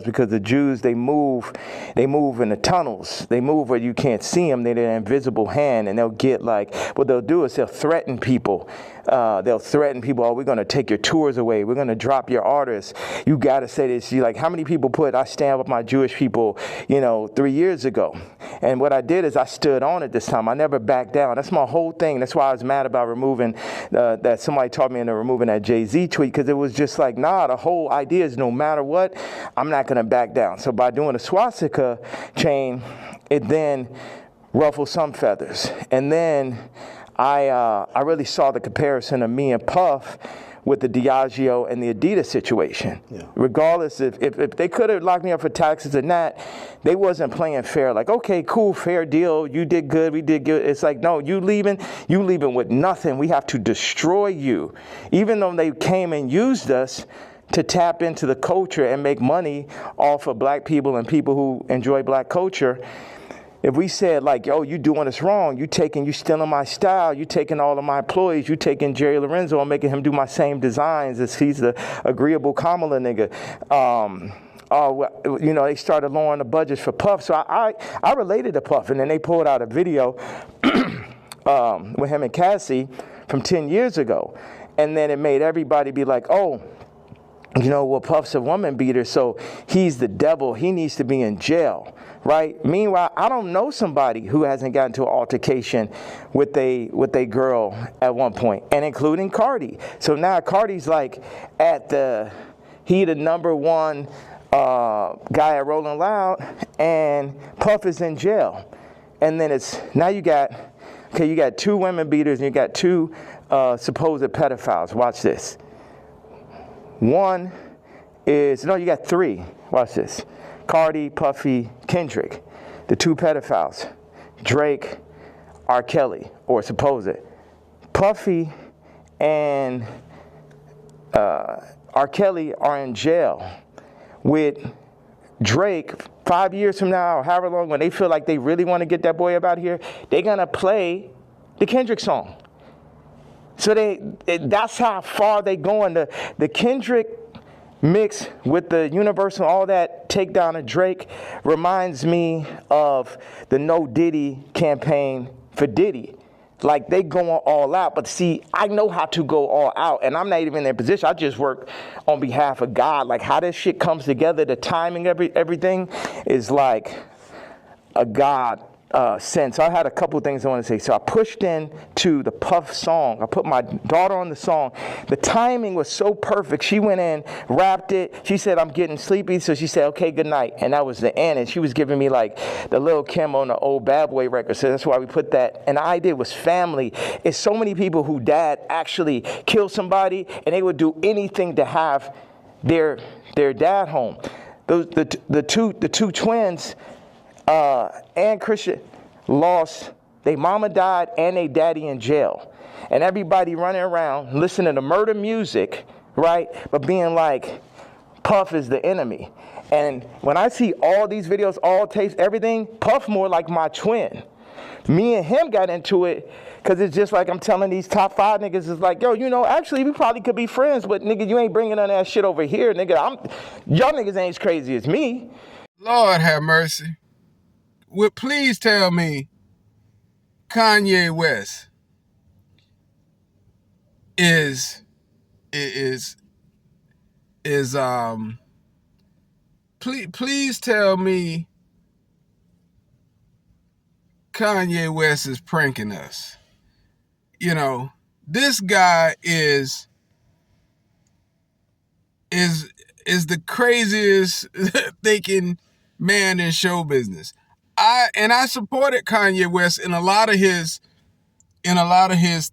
Because the Jews, they move in the tunnels. They move where you can't see them. They're an invisible hand, and they'll get like, what they'll do is they'll threaten people. Oh, we're going to take your tours away. We're going to drop your artists. You got to say this. You like, how many people I stand with my Jewish people, 3 years ago. And what I did is I stood on it this time. I never backed down. That's my whole thing. That's why I was mad about removing that. Somebody taught me into removing that Jay-Z tweet, because it was just like, nah, the whole idea is no matter what, I'm not going to back down. So by doing a swastika chain, it then ruffled some feathers. And then I really saw the comparison of me and Puff with the Diageo and the Adidas situation. Yeah. Regardless, if they could have locked me up for taxes and that, they wasn't playing fair. Like, okay, cool, fair deal. You did good, we did good. It's like, no, you leaving with nothing. We have to destroy you. Even though they came and used us to tap into the culture and make money off of black people and people who enjoy black culture. If we said like, yo, you doing us wrong, you stealing my style, you taking all of my employees, you taking Jerry Lorenzo and making him do my same designs as he's the agreeable Kamala nigga. They started lowering the budgets for Puff. So I related to Puff, and then they pulled out a video with him and Cassie from 10 years ago. And then it made everybody be like, oh, Puff's a woman beater, so he's the devil. He needs to be in jail, right? Meanwhile, I don't know somebody who hasn't gotten into an altercation with a girl at one point, and including Cardi. So now Cardi's like he the number one guy at Rolling Loud, and Puff is in jail. And then you got two women beaters and you got two supposed pedophiles. Watch this. One is, you got three. Watch this. Cardi, Puffy, Kendrick. The two pedophiles. Drake, R. Kelly, or supposed. Puffy and R. Kelly are in jail with Drake 5 years from now, or however long, when they feel like they really want to get that boy up out here, they're going to play the Kendrick song. So that's how far they going. The Kendrick mix with the Universal, all that takedown of Drake reminds me of the No Diddy campaign for Diddy. Like, they going all out. But see, I know how to go all out, and I'm not even in their position. I just work on behalf of God. Like, how this shit comes together, the timing, everything is like a God sense. I had a couple of things I want to say. So I pushed in to the Puff song. I put my daughter on the song. The timing was so perfect. She went in, rapped it. She said, I'm getting sleepy. So she said, okay, good night. And that was the end. And she was giving me like the Lil' Kim on the old Bad Boy record. So that's why we put that. And the idea was family. It's so many people who dad actually killed somebody, and they would do anything to have their dad home. The two twins, and Christian, lost, their mama died and their daddy in jail. And everybody running around listening to murder music, right? But being like, Puff is the enemy. And when I see all these videos, all tapes, everything, Puff more like my twin. Me and him got into it because it's just like I'm telling these top 5 niggas, it's like, yo, actually we probably could be friends, but nigga, you ain't bringing none of that shit over here, nigga. Y'all niggas ain't as crazy as me. Lord have mercy. Please tell me Kanye West please tell me Kanye West is pranking us. This guy is the craziest thinking man in show business. I supported Kanye West in a lot of his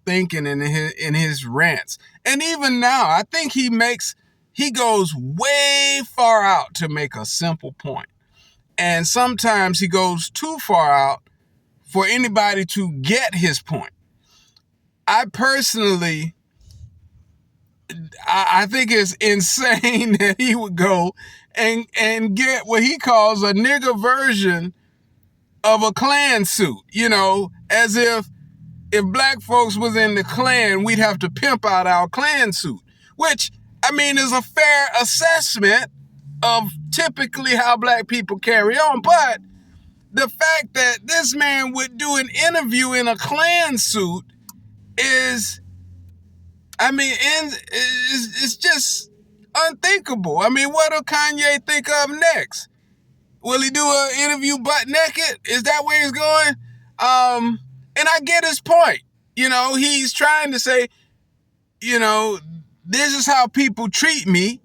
thinking and in his rants. And even now, I think he goes way far out to make a simple point. And sometimes he goes too far out for anybody to get his point. I personally, I think it's insane that he would go and get what he calls a nigga version of a Klan suit, as if if black folks was in the Klan, we'd have to pimp out our Klan suit, which, I mean, is a fair assessment of typically how black people carry on. But the fact that this man would do an interview in a Klan suit is, I mean, it's just unthinkable. I mean, what will Kanye think of next? Will he do an interview butt naked? Is that where he's going? And I get his point. You know, he's trying to say, you know, this is how people treat me.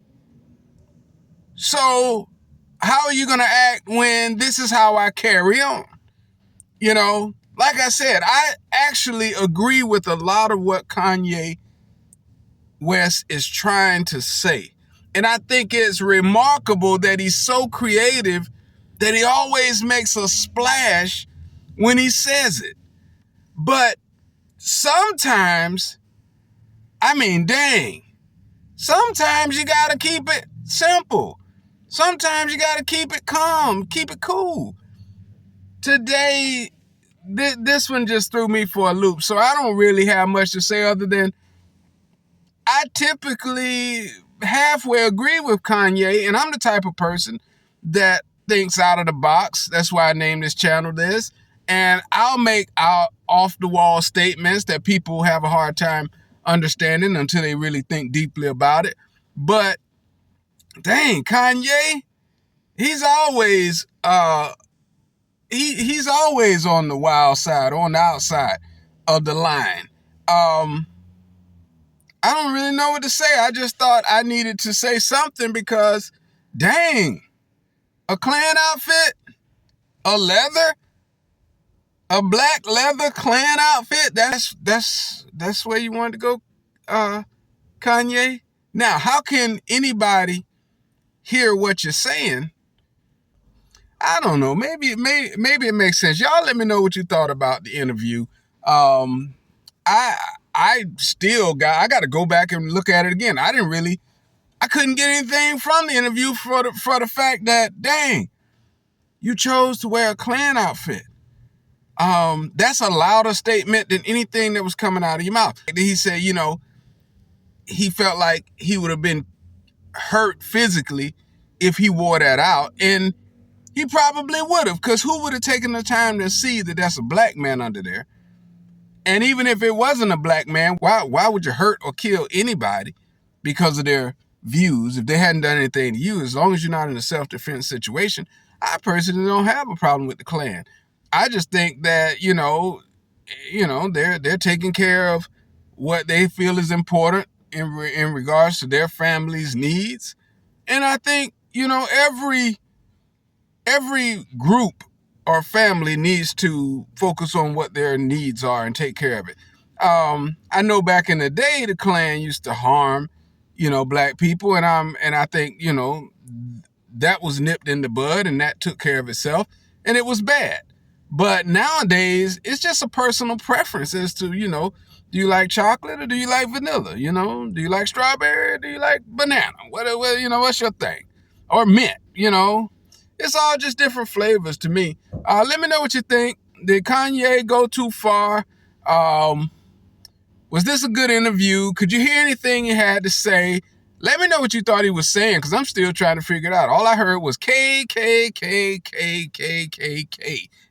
So how are you going to act when this is how I carry on? You know, like I said, I actually agree with a lot of what Kanye West is trying to say. And I think it's remarkable that he's so creative that he always makes a splash when he says it. But sometimes, I mean, dang, sometimes you got to keep it simple. Sometimes you got to keep it calm, keep it cool. Today, this one just threw me for a loop. So I don't really have much to say other than I typically halfway agree with Kanye, and I'm the type of person that thinks out of the box. That's why I named this channel this. And I'll make off-the-wall statements that people have a hard time understanding until they really think deeply about it. But dang, Kanye, he's always he's always on the wild side, on the outside of the line. I don't really know what to say. I just thought I needed to say something because, dang, a Klan outfit, a black leather Klan outfit. That's where you wanted to go, Kanye. Now, how can anybody hear what you're saying? I don't know. Maybe it makes sense. Y'all let me know what you thought about the interview. I got to go back and look at it again. I couldn't get anything from the interview for the fact that, dang, you chose to wear a Klan outfit. That's a louder statement than anything that was coming out of your mouth. He said, you know, he felt like he would have been hurt physically if he wore that out. And he probably would have, because who would have taken the time to see that that's a black man under there? And even if it wasn't a black man, why would you hurt or kill anybody because of their views if they hadn't done anything to you? As long as you're not in a self-defense situation, I personally don't have a problem with the Klan. I just think that, you know, they're taking care of what they feel is important in regards to their family's needs. And I think, you know, every group or family needs to focus on what their needs are and take care of it. I know back in the day, the Klan used to harm, you know, black people. And I think, you know, that was nipped in the bud and that took care of itself and it was bad. But nowadays, it's just a personal preference as to, you know, do you like chocolate or do you like vanilla? You know, do you like strawberry or do you like banana? What you know, what's your thing? Or mint, you know? It's all just different flavors to me. Let me know what you think. Did Kanye go too far? Was this a good interview? Could you hear anything he had to say? Let me know what you thought he was saying, because I'm still trying to figure it out. All I heard was KKK.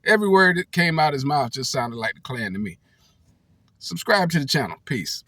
Every word that came out of his mouth just sounded like the Klan to me. Subscribe to the channel. Peace.